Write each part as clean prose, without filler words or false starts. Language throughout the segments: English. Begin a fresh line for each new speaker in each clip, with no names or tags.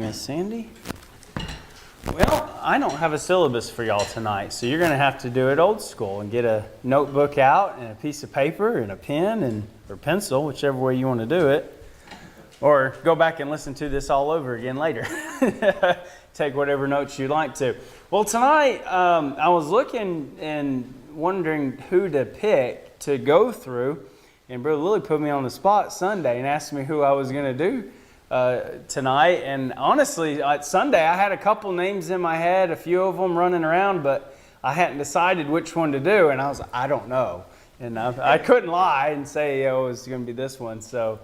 Miss Sandy. Well, I don't have a syllabus for y'all tonight, so you're going to have to do it old school and get a notebook out and a piece of paper and a pen or pencil, whichever way you want to do it. Or go back and listen to this all over again later. Take whatever notes you'd like to. Well, tonight I was looking and wondering who to pick to go through. And Brother Lily put me on the spot Sunday and asked me who I was going to do tonight. And honestly, Sunday I had a couple names in my head, a few of them running around, but I hadn't decided which one to do. And I was like, I don't know. And I couldn't lie and say, oh, it was going to be this one. So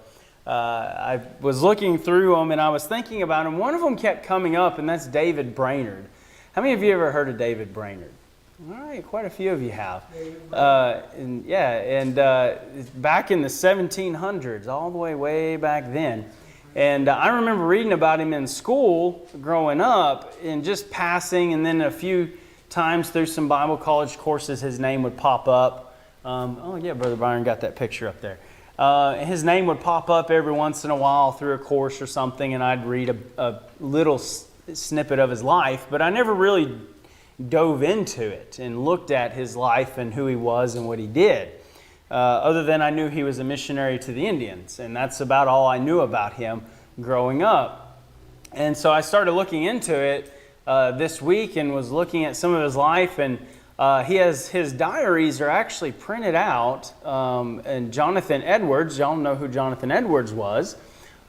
I was looking through them and I was thinking about them. One of them kept coming up, and that's David Brainerd. How many of you ever heard of David Brainerd? All right, quite a few of you have. Back in the 1700s, all the way back then. And I remember reading about him in school growing up and just passing, and then a few times through some Bible college courses his name would pop up. Oh yeah, Brother Byron got that picture up there. His name would pop up every once in a while through a course or something, and I'd read a little snippet of his life, but I never really dove into it and looked at his life and who he was and what he did. Other than I knew he was a missionary to the Indians, and that's about all I knew about him growing up. And so I started looking into it this week and was looking at some of his life, and his diaries are actually printed out. And Jonathan Edwards, y'all know who Jonathan Edwards was,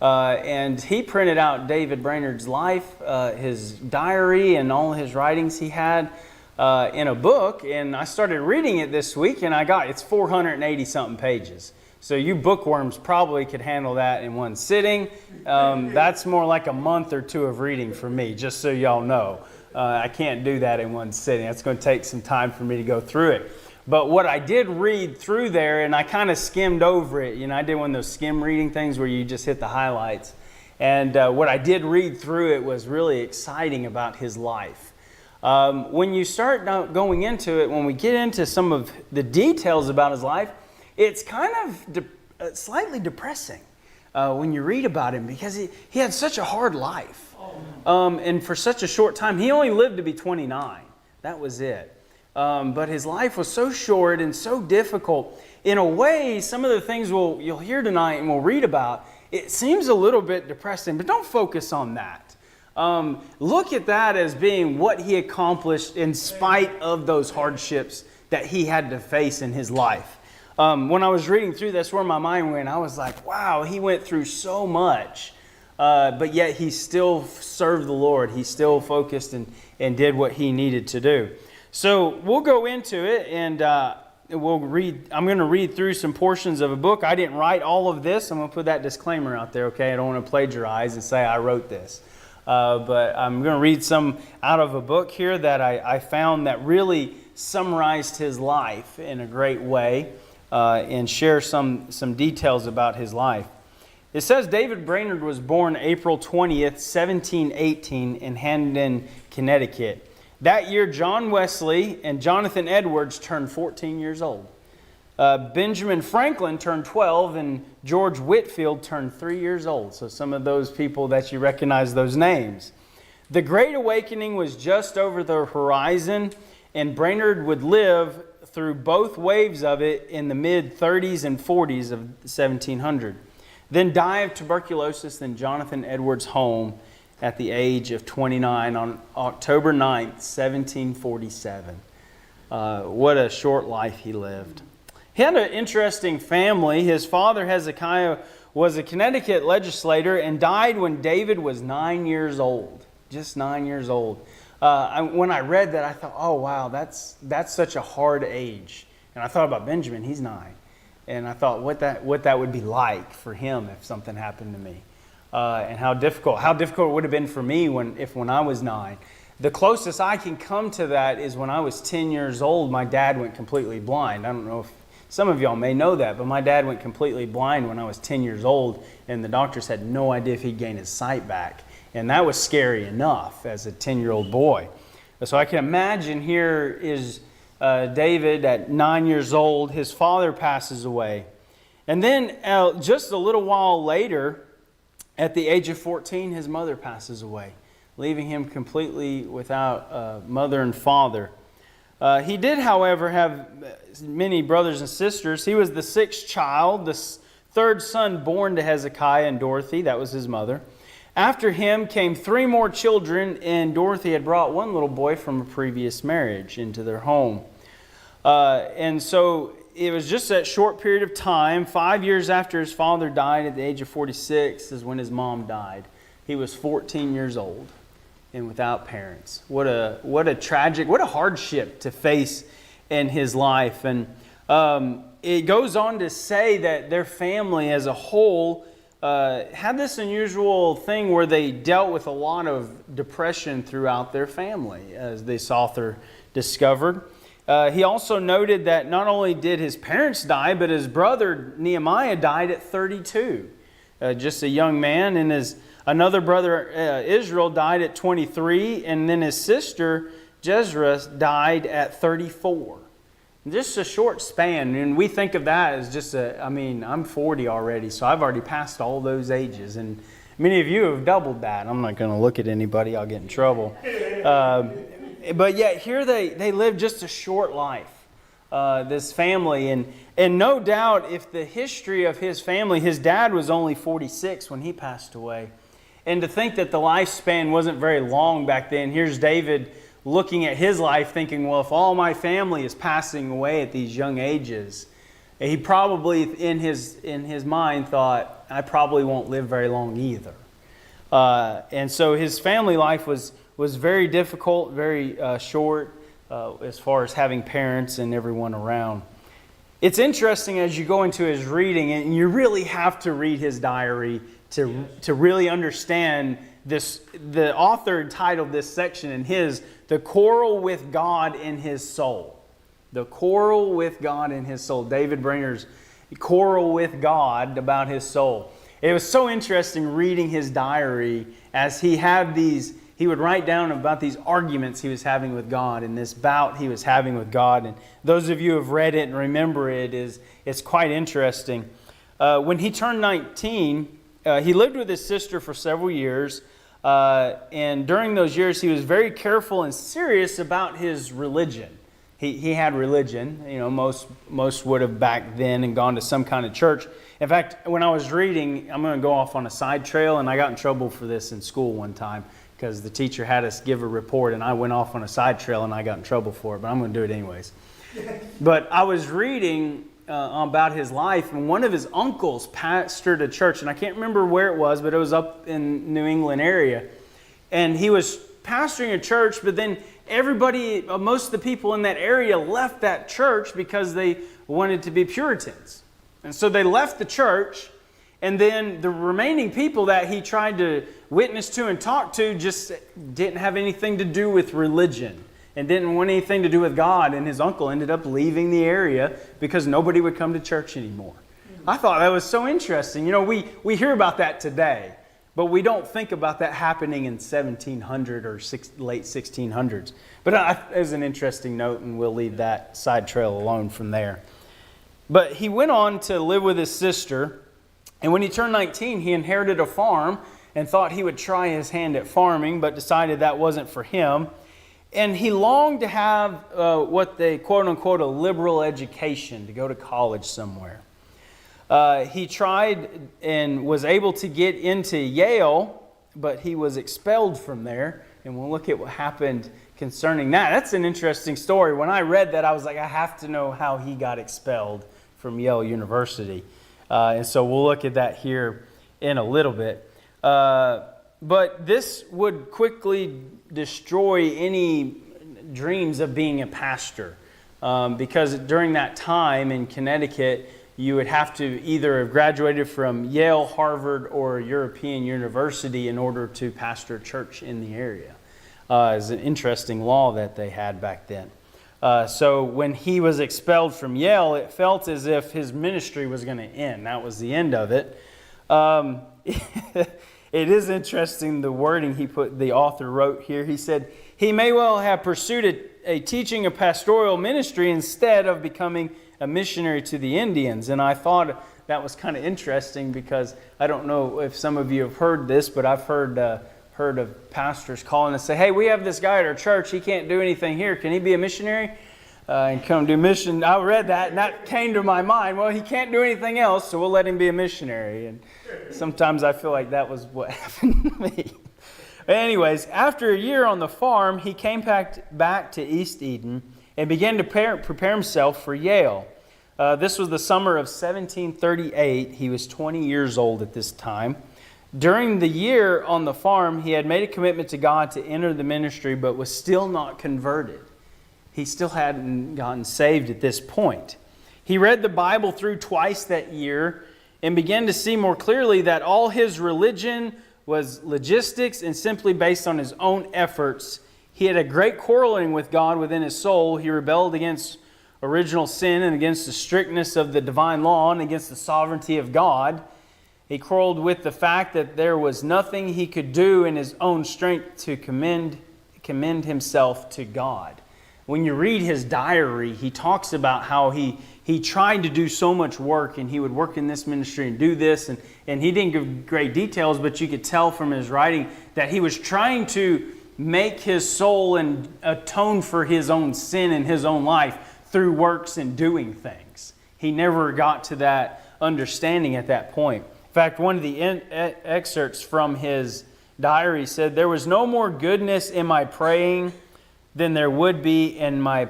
and he printed out David Brainerd's life, his diary, and all his writings he had in a book. And I started reading it this week, and it's 480 something pages. So you bookworms probably could handle that in one sitting. That's more like a month or two of reading for me, just so y'all know. I can't do that in one sitting. It's going to take some time for me to go through it. But what I did read through there, and I kind of skimmed over it. You know, I did one of those skim reading things where you just hit the highlights. And what I did read through it was really exciting about his life. When you start going into it, when we get into some of the details about his life, it's kind of slightly depressing when you read about him, because he had such a hard life. And for such a short time, he only lived to be 29. That was it. But his life was so short and so difficult. In a way, some of the things you'll hear tonight and we'll read about, it seems a little bit depressing, but don't focus on that. Look at that as being what he accomplished in spite of those hardships that he had to face in his life. When I was reading through, that's where my mind went. I was like, wow, he went through so much, but yet he still served the Lord. He still focused and did what he needed to do. So we'll go into it, and we'll read. I'm going to read through some portions of a book. I didn't write all of this. I'm going to put that disclaimer out there, okay? I don't want to plagiarize and say I wrote this. But I'm going to read some out of a book here that I found that really summarized his life in a great way, and share some details about his life. It says David Brainerd was born April 20th, 1718 in Hamden, Connecticut. That year, John Wesley and Jonathan Edwards turned 14 years old. Benjamin Franklin turned 12, and George Whitefield turned 3 years old. So some of those people that you recognize those names. The Great Awakening was just over the horizon, and Brainerd would live through both waves of it in the mid-30s and 40s of 1700. Then die of tuberculosis in Jonathan Edwards' home at the age of 29 on October 9th, 1747. What a short life he lived. He had an interesting family. His father, Hezekiah, was a Connecticut legislator and died when David was 9 years old. Just 9 years old. When I read that, I thought, oh wow, that's such a hard age. And I thought about Benjamin, he's 9. And I thought what that would be like for him if something happened to me. And how difficult it would have been for me when I was 9. The closest I can come to that is when I was 10 years old, my dad went completely blind. I don't know if some of y'all may know that, but my dad went completely blind when I was 10 years old, and the doctors had no idea if he'd gain his sight back. And that was scary enough as a 10-year-old boy. So I can imagine here is David at 9 years old. His father passes away. And then just a little while later, At the age of 14, his mother passes away, leaving him completely without mother and father. He did, however, have many brothers and sisters. He was the sixth child, the third son born to Hezekiah and Dorothy. That was his mother. After him came three more children, and Dorothy had brought one little boy from a previous marriage into their home. And so it was just that short period of time. 5 years after his father died, at the age of 46, is when his mom died. He was 14 years old and without parents. What a tragic, what a hardship to face in his life. And it goes on to say that their family as a whole had this unusual thing where they dealt with a lot of depression throughout their family, as this author discovered. He also noted that not only did his parents die, but his brother Nehemiah died at 32, just a young man, and another brother Israel died at 23, and then his sister Jezreel died at 34. Just a short span, and we think of that as just I'm 40 already, so I've already passed all those ages, and many of you have doubled that. I'm not going to look at anybody, I'll get in trouble. But yet here they lived just a short life, this family, and no doubt if the history of his family, his dad was only 46 when he passed away, and to think that the lifespan wasn't very long back then. Here's David looking at his life thinking, well, if all my family is passing away at these young ages, he probably in his mind thought, I probably won't live very long either. And so his family life was very difficult, very short as far as having parents and everyone around. It's interesting as you go into his reading, and you really have to read his diary to really understand this. The author titled this section in The Quarrel with God in His Soul. The quarrel with God in his soul. David Brainerd's quarrel with God about his soul. It was so interesting reading his diary as he would write down about these arguments he was having with God and this bout he was having with God. And those of you who have read it and remember it's quite interesting. When he turned 19, he lived with his sister for several years. And during those years, he was very careful and serious about his religion. He had religion. You know, most would have back then and gone to some kind of church. In fact, when I was reading, I'm going to go off on a side trail, and I got in trouble for this in school one time because the teacher had us give a report, and I went off on a side trail, and I got in trouble for it, but I'm going to do it anyways. But I was reading about his life, and one of his uncles pastored a church, and I can't remember where it was, but it was up in New England area. And he was pastoring a church, but then most of the people in that area left that church because they wanted to be Puritans. And so they left the church, and then the remaining people that he tried to witness to and talk to just didn't have anything to do with religion and didn't want anything to do with God. And his uncle ended up leaving the area because nobody would come to church anymore. I thought that was so interesting. You know, we hear about that today, but we don't think about that happening in 1700 or late 1600s. But it was an interesting note, and we'll leave that side trail alone from there. But he went on to live with his sister, and when he turned 19, he inherited a farm and thought he would try his hand at farming, but decided that wasn't for him. And he longed to have what they quote-unquote a liberal education, to go to college somewhere. He tried and was able to get into Yale, but he was expelled from there. And we'll look at what happened concerning that. That's an interesting story. When I read that, I was like, I have to know how he got expelled from Yale University. And so we'll look at that here in a little bit. But this would quickly destroy any dreams of being a pastor. Because during that time in Connecticut, you would have to either have graduated from Yale, Harvard, or a European university in order to pastor a church in the area. It's an interesting law that they had back then. So when he was expelled from Yale, it felt as if his ministry was going to end. That was the end of it. It is interesting the wording the author wrote here. He said, he may well have pursued a teaching of pastoral ministry instead of becoming a missionary to the Indians. And I thought that was kind of interesting because I don't know if some of you have heard this, but I've heard of pastors calling and say, hey, we have this guy at our church. He can't do anything here. Can he be a missionary? And come do mission. I read that and that came to my mind. Well, he can't do anything else, so we'll let him be a missionary. And sometimes I feel like that was what happened to me. But anyways, after a year on the farm, he came back to East Eden and began to prepare himself for Yale. This was the summer of 1738. He was 20 years old at this time. During the year on the farm, he had made a commitment to God to enter the ministry, but was still not converted. He still hadn't gotten saved at this point. He read the Bible through twice that year and began to see more clearly that all his religion was logistics and simply based on his own efforts. He had a great quarreling with God within his soul. He rebelled against original sin and against the strictness of the divine law and against the sovereignty of God. He quarreled with the fact that there was nothing he could do in his own strength to commend himself to God. When you read his diary, he talks about how he tried to do so much work, and he would work in this ministry and do this, and he didn't give great details, but you could tell from his writing that he was trying to make his soul and atone for his own sin in his own life through works and doing things. He never got to that understanding at that point. In fact, one of the excerpts from his diary said, there was no more goodness in my praying than there would be in my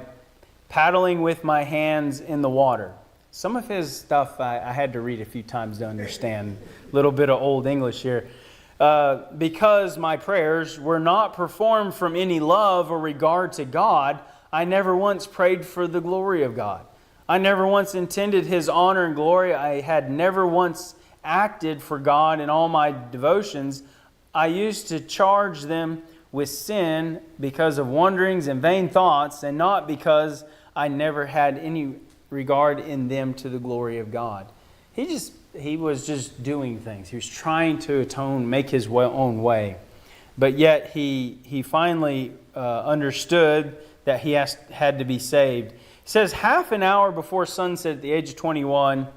paddling with my hands in the water. Some of his stuff I had to read a few times to understand. A little bit of old English here. Because my prayers were not performed from any love or regard to God, I never once prayed for the glory of God. I never once intended His honor and glory. I had never once acted for God in all my devotions. I used to charge them with sin because of wanderings and vain thoughts, and not because I never had any regard in them to the glory of God. He was just doing things. He was trying to atone, make his own way. But yet he finally understood that he had to be saved. It says, half an hour before sunset at the age of 21,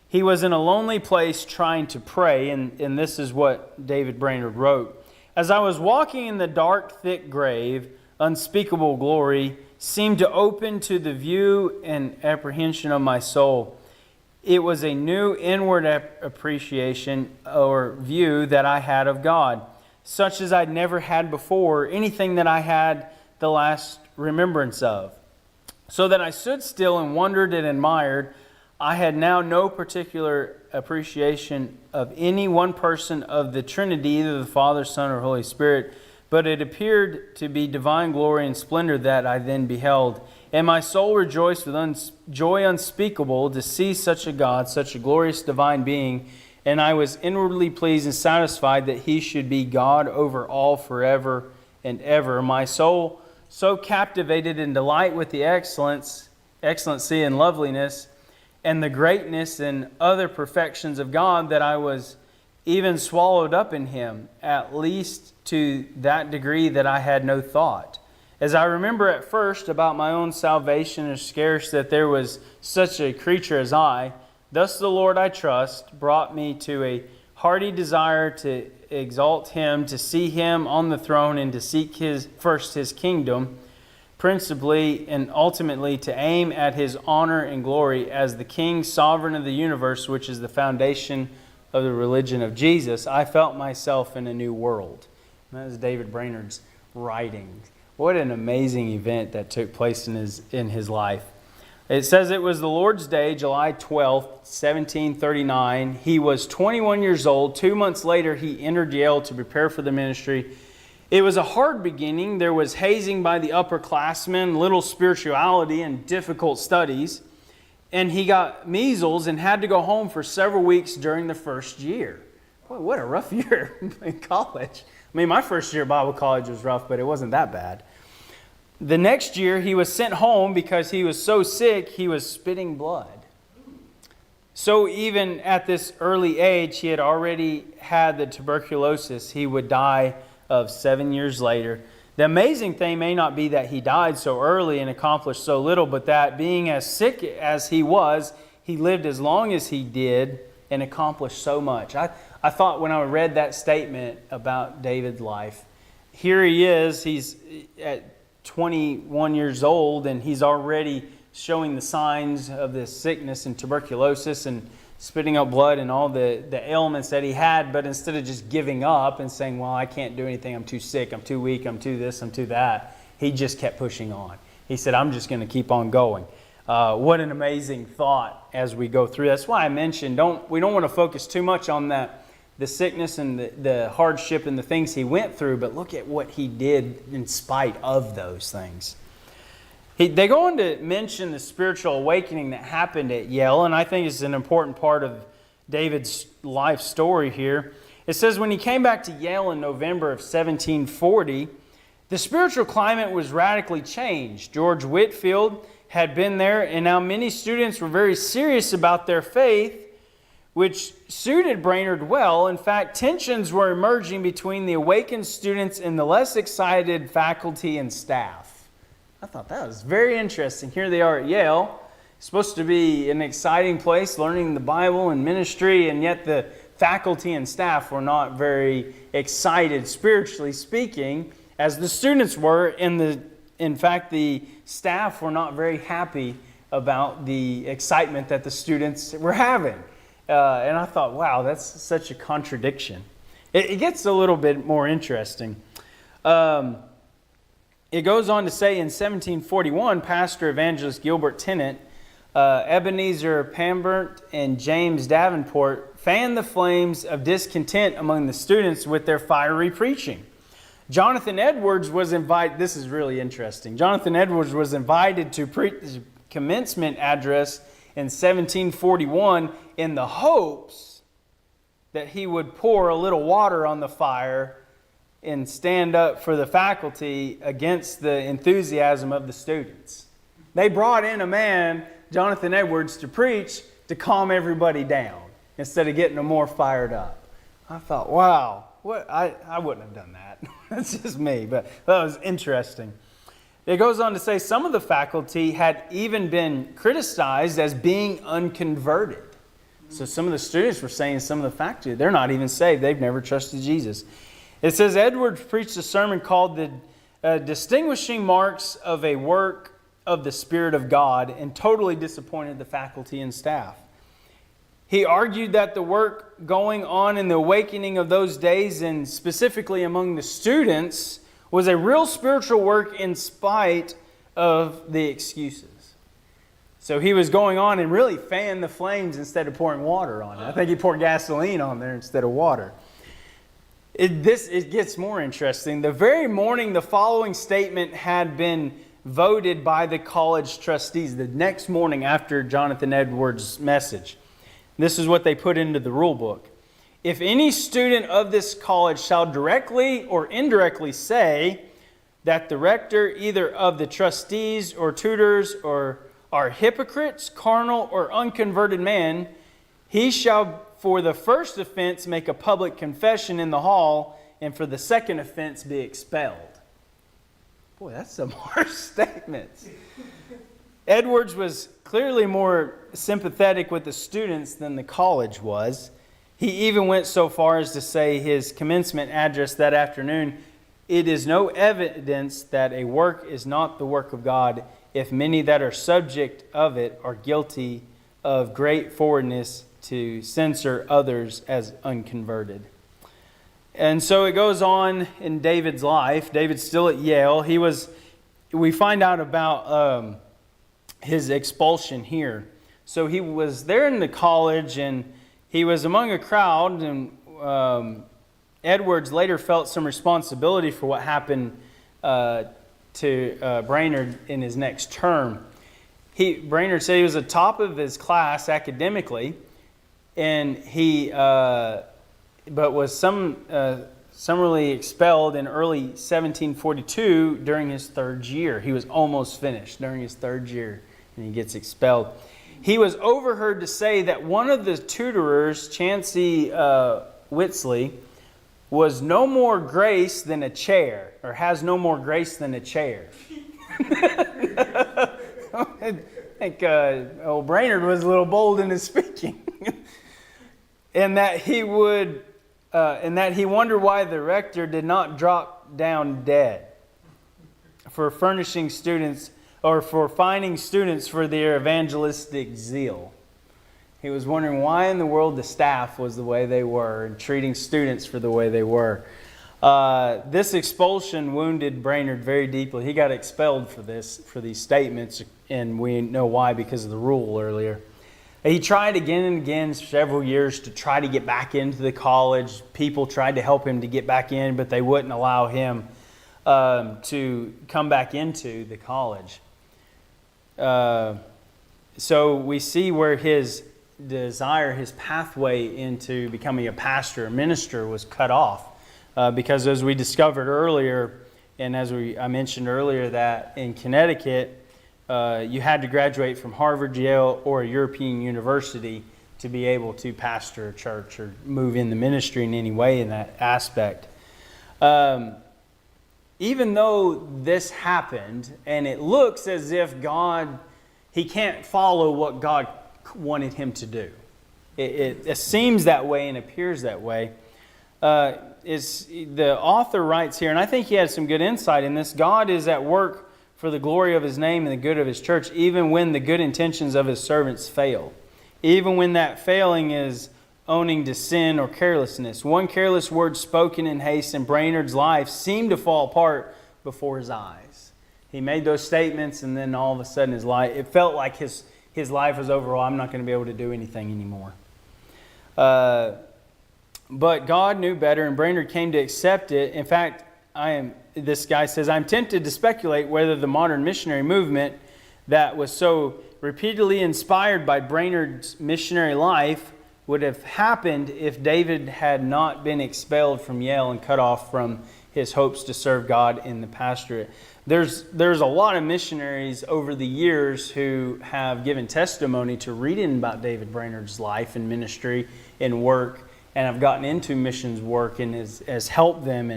he was in a lonely place trying to pray, and this is what David Brainerd wrote. As I was walking in the dark, thick grave, unspeakable glory seemed to open to the view and apprehension of my soul. It was a new inward appreciation or view that I had of God, such as I'd never had before, anything that I had the last remembrance of. So that I stood still and wondered and admired. I had now no particular appreciation of any one person of the Trinity, either the Father, Son, or Holy Spirit, but it appeared to be divine glory and splendor that I then beheld. And my soul rejoiced with joy unspeakable to see such a God, such a glorious divine being, and I was inwardly pleased and satisfied that He should be God over all forever and ever. My soul so captivated in delight with the excellency and loveliness and the greatness and other perfections of God that I was even swallowed up in Him, at least to that degree that I had no thought. As I remember at first about my own salvation, and scarce that there was such a creature as I, thus the Lord I trust brought me to a hearty desire to exalt Him, to see Him on the throne, and to seek first His kingdom, principally and ultimately to aim at His honor and glory as the King, sovereign of the universe, which is the foundation of the religion of Jesus. I felt myself in a new world. And that is David Brainerd's writing. What an amazing event that took place in his life. It says it was the Lord's Day, July 12th, 1739. He was 21 years old. 2 months later, he entered Yale to prepare for the ministry. It was a hard beginning. There was hazing by the upperclassmen, little spirituality, and difficult studies. And he got measles and had to go home for several weeks during the first year. Boy, what a rough year in college. I mean, my first year at Bible college was rough, but it wasn't that bad. The next year, he was sent home because he was so sick, he was spitting blood. So even at this early age, he had already had the tuberculosis. He would die of 7 years later. The amazing thing may not be that he died so early and accomplished so little, but that being as sick as he was, he lived as long as he did and accomplished so much. I thought when I read that statement about David's life, here he is, he's at 21 years old, and he's already showing the signs of this sickness and tuberculosis and spitting out blood and all the ailments that he had. But instead of just giving up and saying, well, I can't do anything, I'm too sick, I'm too weak, I'm too this, I'm too that, he just kept pushing on. He said, I'm just going to keep on going. What an amazing thought as we go through. That's why I mentioned, we don't want to focus too much on the sickness and the hardship and the things he went through, but look at what he did in spite of those things. They go on to mention the spiritual awakening that happened at Yale, and I think it's an important part of David's life story here. It says when he came back to Yale in November of 1740, the spiritual climate was radically changed. George Whitefield had been there, and now many students were very serious about their faith, which suited Brainerd well. In fact, tensions were emerging between the awakened students and the less excited faculty and staff. I thought that was very interesting. Here they are at Yale, supposed to be an exciting place, learning the Bible and ministry, and yet the faculty and staff were not very excited, spiritually speaking, as the students were. In fact, the staff were not very happy about the excitement that the students were having. And I thought, wow, that's such a contradiction. It gets a little bit more interesting. It goes on to say in 1741, Pastor Evangelist Gilbert Tennant, Ebenezer Pambert, and James Davenport fanned the flames of discontent among the students with their fiery preaching. Jonathan Edwards was invited, this is really interesting, Jonathan Edwards was invited to preach the commencement address in 1741 in the hopes that he would pour a little water on the fire and stand up for the faculty against the enthusiasm of the students. They brought in a man, Jonathan Edwards, to preach to calm everybody down instead of getting them more fired up. I thought, wow, I wouldn't have done that. That's just me, but that was interesting. It goes on to say some of the faculty had even been criticized as being unconverted. So some of the students were saying, some of the faculty, they're not even saved. They've never trusted Jesus. It says Edwards preached a sermon called The Distinguishing Marks of a Work of the Spirit of God, and totally disappointed the faculty and staff. He argued that the work going on in the awakening of those days, and specifically among the students, was a real spiritual work in spite of the excuses. So he was going on and really fanned the flames instead of pouring water on it. I think he poured gasoline on there instead of water. It gets more interesting. The very morning the following statement had been voted by the college trustees, the next morning after Jonathan Edwards' message. This is what they put into the rule book. If any student of this college shall directly or indirectly say that the rector, either of the trustees or tutors, or are hypocrites, carnal, or unconverted men, he shall for the first offense make a public confession in the hall, and for the second offense be expelled. Boy, that's some harsh statements. Edwards was clearly more sympathetic with the students than the college was. He even went so far as to say his commencement address that afternoon, "It is no evidence that a work is not the work of God, if many that are subject of it are guilty of great forwardness to censor others as unconverted." And so it goes on in David's life. David's still at Yale. We find out about his expulsion here. So he was there in the college, and he was among a crowd, and Edwards later felt some responsibility for what happened to Brainerd in his next term. Brainerd said he was at the top of his class academically, and he but was summarily expelled in early 1742 during his third year. He was almost finished during his third year, and he gets expelled. He was overheard to say that one of the tutorers, Chancey Whitsley, was no more grace than a chair, or has no more grace than a chair. think Brainerd was a little bold in his speaking, and that he wondered why the rector did not drop down dead for furnishing students or for finding students for their evangelistic zeal. He was wondering why in the world the staff was the way they were and treating students for the way they were. This expulsion wounded Brainerd very deeply. He got expelled for these statements, and we know why, because of the rule earlier. He tried again and again several years to try to get back into the college. People tried to help him to get back in, but they wouldn't allow him to come back into the college. So we see where his desire, his pathway into becoming a pastor, a minister, was cut off. Because as we discovered earlier, and as I mentioned earlier, that in Connecticut, you had to graduate from Harvard, Yale, or a European university to be able to pastor a church or move in the ministry in any way in that aspect. Even though this happened, and it looks as if he can't follow what God wanted him to do. It seems that way and appears that way. The author writes here, and I think he had some good insight in this: God is at work for the glory of His name and the good of His church, even when the good intentions of His servants fail. Even when that failing is owning to sin or carelessness. One careless word spoken in haste in Brainerd's life seemed to fall apart before his eyes. He made those statements, and then all of a sudden it felt like his life was over. I'm not going to be able to do anything anymore. But God knew better, and Brainerd came to accept it. In fact, this guy says, I'm tempted to speculate whether the modern missionary movement that was so repeatedly inspired by Brainerd's missionary life would have happened if David had not been expelled from Yale and cut off from his hopes to serve God in the pastorate. There's a lot of missionaries over the years who have given testimony to reading about David Brainerd's life and ministry and work, and have gotten into missions work and has helped them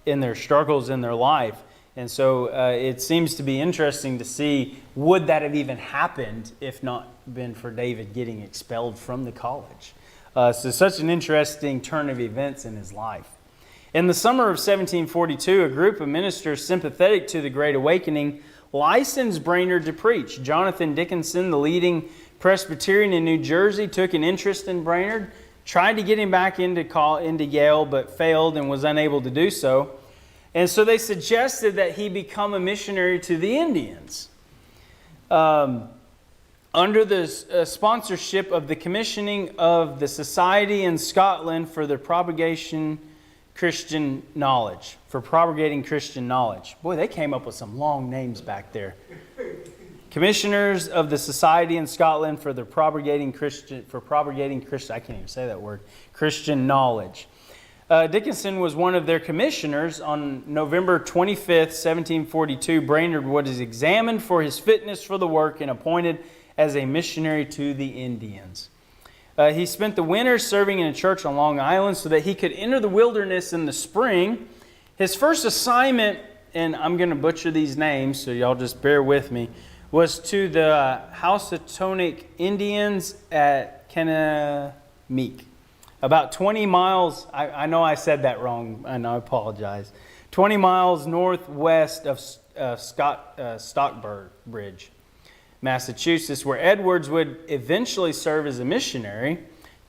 in their struggles in their life. And so it seems to be interesting to see, would that have even happened if not been for David getting expelled from the college? So such an interesting turn of events in his life. In the summer of 1742, a group of ministers sympathetic to the Great Awakening licensed Brainerd to preach. Jonathan Dickinson, the leading Presbyterian in New Jersey, took an interest in Brainerd, tried to get him back into Yale, but failed and was unable to do so. And so they suggested that he become a missionary to the Indians under the sponsorship of the commissioning of the Society in Scotland for the propagating Christian knowledge. Boy, they came up with some long names back there. Commissioners of the Society in Scotland for the propagating Christian. I can't even say that word. Christian knowledge. Dickinson was one of their commissioners. On November 25th, 1742, Brainerd was examined for his fitness for the work and appointed as a missionary to the Indians. He spent the winter serving in a church on Long Island so that he could enter the wilderness in the spring. His first assignment, and I'm going to butcher these names, so y'all just bear with me, was to the Housatonic Indians at Kennemeek. About 20 miles, I know I said that wrong, and I apologize. 20 miles northwest of Stockbridge, Massachusetts, where Edwards would eventually serve as a missionary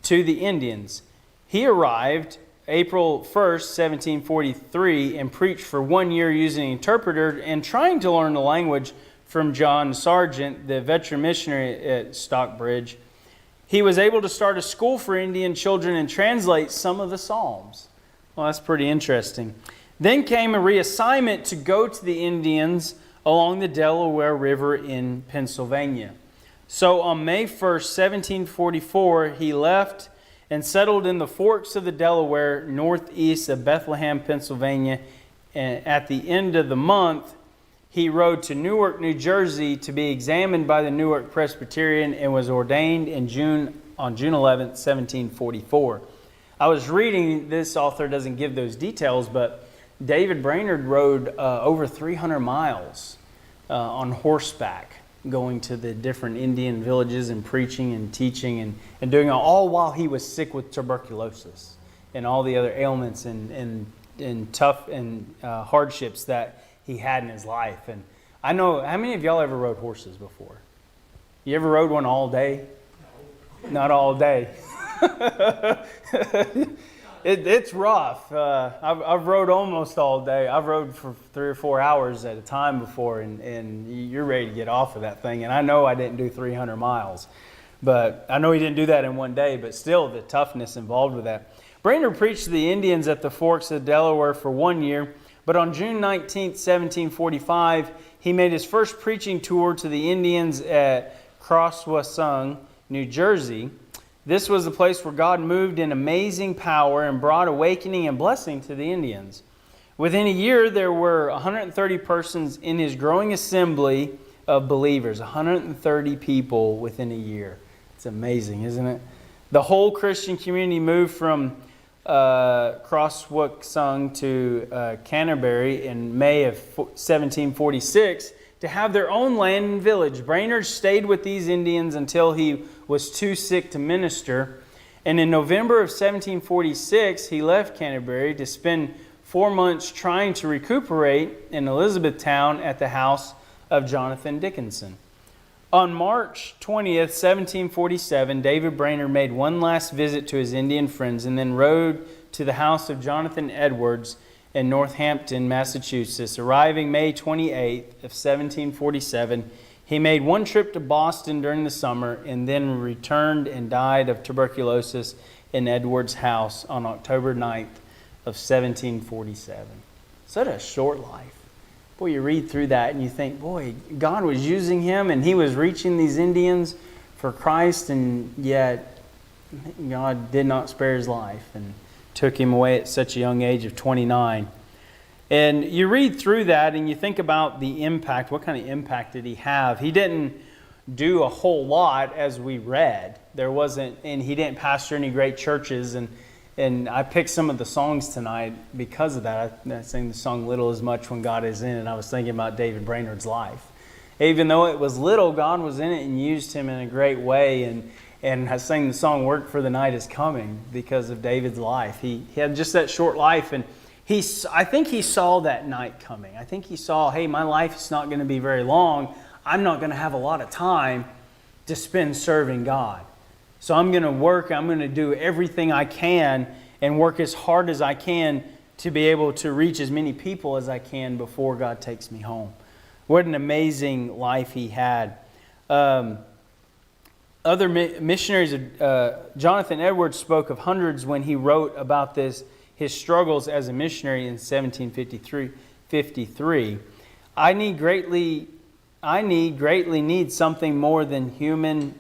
to the Indians. He arrived April 1st, 1743, and preached for 1 year using an interpreter and trying to learn the language from John Sargent, the veteran missionary at Stockbridge. He was able to start a school for Indian children and translate some of the Psalms. Well, that's pretty interesting. Then came a reassignment to go to the Indians along the Delaware River in Pennsylvania. So on May 1st, 1744, he left and settled in the forks of the Delaware northeast of Bethlehem, Pennsylvania. And at the end of the month, he rode to Newark, New Jersey to be examined by the Newark Presbyterian and was ordained on June 11th, 1744. I was reading, this author doesn't give those details, but David Brainerd rode over 300 miles on horseback going to the different Indian villages and preaching and teaching and doing it all while he was sick with tuberculosis and all the other ailments and tough and hardships that he had in his life. And I know, how many of y'all ever rode horses before? You ever rode one all day? No. Not all day. It's rough. I've rode almost all day. I've rode for 3 or 4 hours at a time before, and you're ready to get off of that thing. And I know I didn't do 300 miles, but I know he didn't do that in one day, but still the toughness involved with that. Brainerd preached to the Indians at the Forks of Delaware for 1 year, but on June 19, 1745, he made his first preaching tour to the Indians at Crosswassung, New Jersey. This was the place where God moved in amazing power and brought awakening and blessing to the Indians. Within a year, there were 130 persons in his growing assembly of believers. 130 people within a year. It's amazing, isn't it? The whole Christian community moved from Crosswassung to Canterbury in May of 1746 to have their own land and village. Brainerd stayed with these Indians until he was too sick to minister. And in November of 1746, he left Canterbury to spend 4 months trying to recuperate in Elizabethtown at the house of Jonathan Dickinson. On March 20th, 1747, David Brainerd made one last visit to his Indian friends and then rode to the house of Jonathan Edwards in Northampton, Massachusetts. Arriving May 28th of 1747, he made one trip to Boston during the summer and then returned and died of tuberculosis in Edwards' house on October 9th of 1747. Such a short life. Boy, you read through that and you think, boy, God was using him and he was reaching these Indians for Christ, and yet God did not spare his life and took him away at such a young age of 29. And you read through that and you think about the impact. What kind of impact did he have? He didn't do a whole lot, as we read. There wasn't, and he didn't pastor any great churches. And I picked some of the songs tonight because of that. I sang the song Little Is Much When God Is In It, and I was thinking about David Brainerd's life. Even though it was little, God was in it and used him in a great way. And I sang the song Work for the Night Is Coming because of David's life. He had just that short life, and I think he saw that night coming. I think he saw, hey, my life is not going to be very long. I'm not going to have a lot of time to spend serving God. So I'm going to work, I'm going to do everything I can and work as hard as I can to be able to reach as many people as I can before God takes me home. What an amazing life he had. Other missionaries, Jonathan Edwards spoke of hundreds when he wrote about his struggles as a missionary in 1753. I greatly need something more than human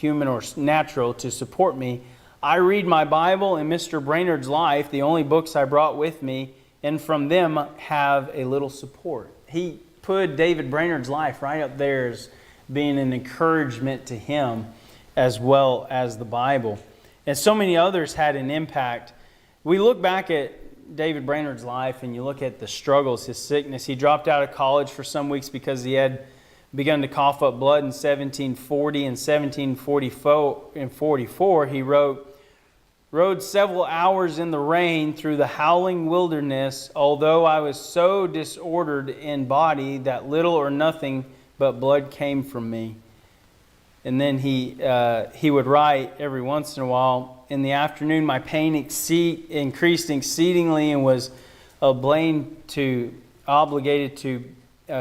or natural to support me. I read my Bible and Mr. Brainerd's life, the only books I brought with me, and from them have a little support. He put David Brainerd's life right up there as being an encouragement to him, as well as the Bible. And so many others had an impact. We look back at David Brainerd's life and you look at the struggles, his sickness. He dropped out of college for some weeks because he had begun to cough up blood in 1740 and 1744. He rode several hours in the rain through the howling wilderness, although I was so disordered in body that little or nothing but blood came from me. And then he would write every once in a while, in the afternoon my pain increased exceedingly and was obligated to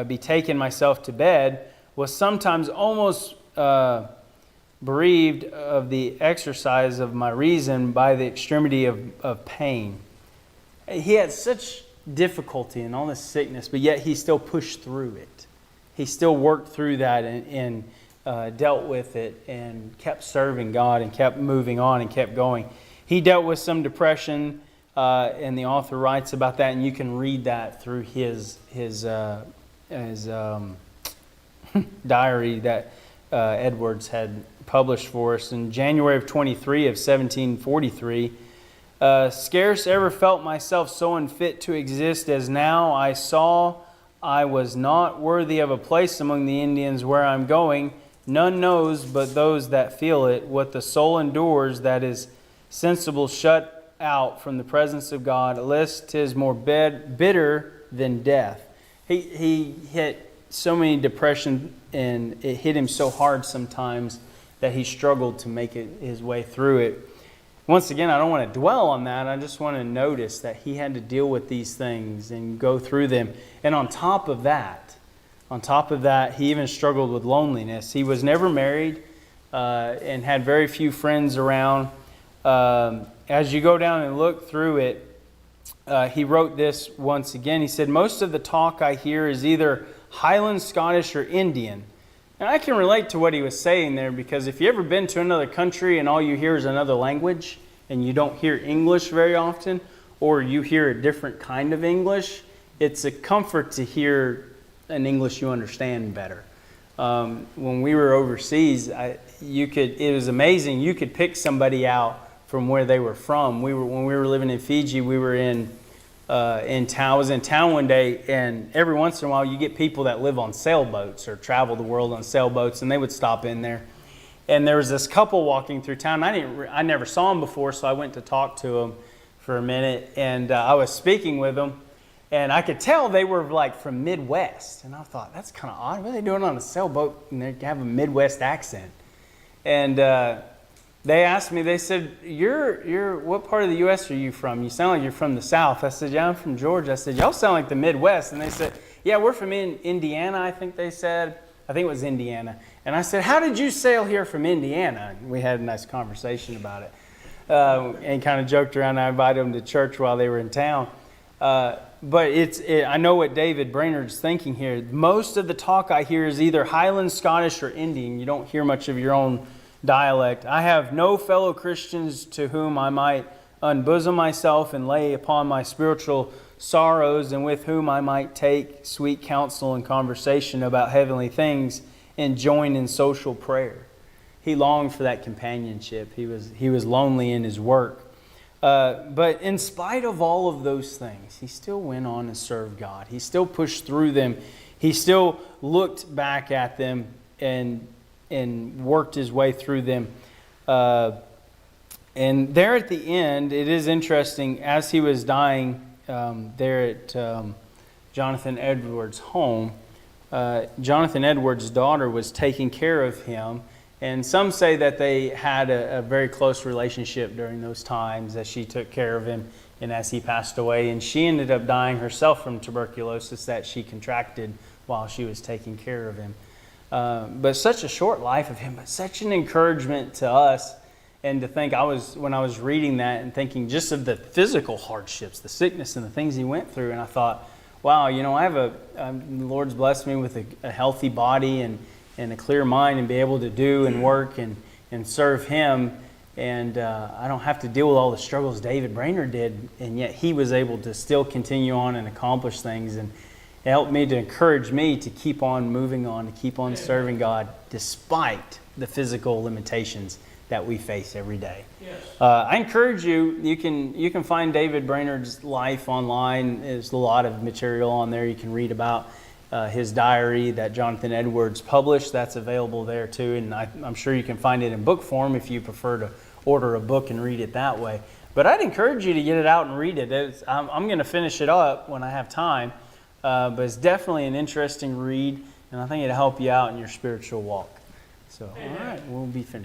be taken myself to bed, was sometimes almost bereaved of the exercise of my reason by the extremity of pain. He had such difficulty in all this sickness, but yet he still pushed through it. He still worked through that and dealt with it and kept serving God and kept moving on and kept going. He dealt with some depression, and the author writes about that, and you can read that through his diary that Edwards had published for us. In January of 1743, scarce ever felt myself so unfit to exist as now. I saw I was not worthy of a place among the Indians where I'm going. None knows but those that feel it. What the soul endures that is sensible shut out from the presence of God, lest 'tis more bitter than death. He hit so many depression, and it hit him so hard sometimes that he struggled to make his way through it. Once again, I don't want to dwell on that. I just want to notice that he had to deal with these things and go through them. And on top of that, he even struggled with loneliness. He was never married and had very few friends around. As you go down and look through it, he wrote this once again. He said, most of the talk I hear is either Highland, Scottish, or Indian. And I can relate to what he was saying there, because if you've ever been to another country and all you hear is another language and you don't hear English very often, or you hear a different kind of English, it's a comfort to hear an English you understand better. When we were overseas, it was amazing. You could pick somebody out from where they were from. When we were living in Fiji, we were in town. I was in town one day, and every once in a while you get people that live on sailboats or travel the world on sailboats, and they would stop in there. And there was this couple walking through town. I never saw them before, so I went to talk to them for a minute, and I was speaking with them, and I could tell they were like from Midwest. And I thought, that's kind of odd. What are they doing on a sailboat and they have a Midwest accent? And they asked me, they said, you're what part of the U.S. are you from? You sound like you're from the South. I said, yeah, I'm from Georgia. I said, y'all sound like the Midwest. And they said, yeah, we're from Indiana, I think they said. I think it was Indiana. And I said, how did you sail here from Indiana? And we had a nice conversation about it and kind of joked around. I invited them to church while they were in town. But I know what David Brainerd's thinking here. Most of the talk I hear is either Highland, Scottish, or Indian. You don't hear much of your own dialect. I have no fellow Christians to whom I might unbosom myself and lay upon my spiritual sorrows, and with whom I might take sweet counsel and conversation about heavenly things and join in social prayer. He longed for that companionship. He was lonely in his work. But in spite of all of those things, he still went on and served God. He still pushed through them. He still looked back at them and worked his way through them. And there at the end, it is interesting, as he was dying there at Jonathan Edwards' home, Jonathan Edwards' daughter was taking care of him. And some say that they had a very close relationship during those times, as she took care of him and as he passed away. And she ended up dying herself from tuberculosis that she contracted while she was taking care of him. But such a short life of him, but such an encouragement to us. And to think, when I was reading that and thinking just of the physical hardships, the sickness and the things he went through, and I thought, wow, the Lord's blessed me with a healthy body and a clear mind, and be able to do and work and serve Him. And I don't have to deal with all the struggles David Brainerd did, and yet he was able to still continue on and accomplish things. And it helped me to encourage me to keep on moving on, to keep on serving God despite the physical limitations that we face every day. Yes. I encourage you, you can find David Brainerd's life online. There's a lot of material on there you can read about. His diary that Jonathan Edwards published, that's available there too. And I'm sure you can find it in book form if you prefer to order a book and read it that way. But I'd encourage you to get it out and read it. I'm going to finish it up when I have time. But it's definitely an interesting read, and I think it'll help you out in your spiritual walk. So, all right, we'll be finished.